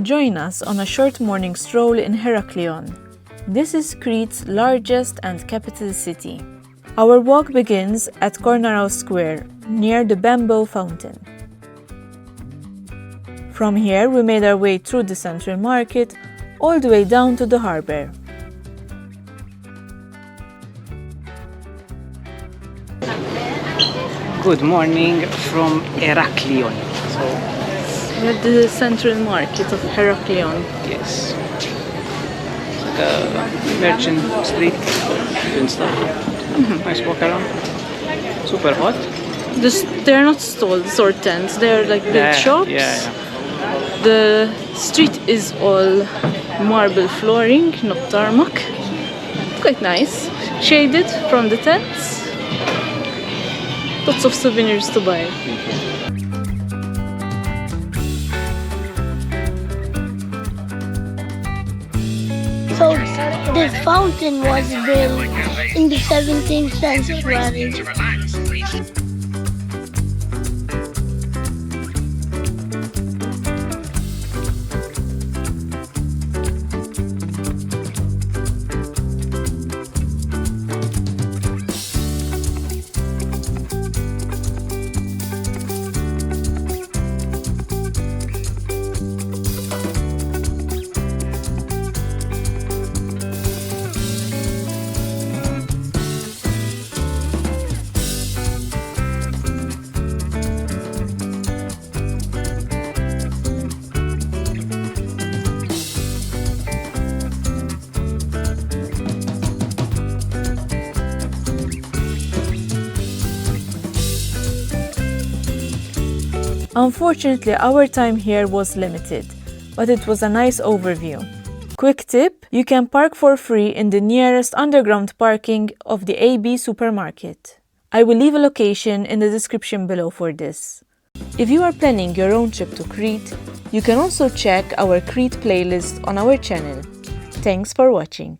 Join us on a short morning stroll in Heraklion. This is Crete's largest and capital city. Our walk begins at Cornarau Square, near the bamboo fountain. From here, we made our way through the central market, all the way down to the harbor. Good morning from Heraklion. We're at the central market of Heraklion. Yes, it's like a merchant street and stuff. Nice walk around. Super hot. They're not stalls or tents, they're like big shops. Yeah. The street is all marble flooring, not tarmac. Quite nice. Shaded from the tents. Lots of souvenirs to buy. So this fountain was built in the 17th century. Unfortunately, our time here was limited, but it was a nice overview. Quick tip, you can park for free in the nearest underground parking of the AB supermarket. I will leave a location in the description below for this. If you are planning your own trip to Crete, you can also check our Crete playlist on our channel. Thanks for watching.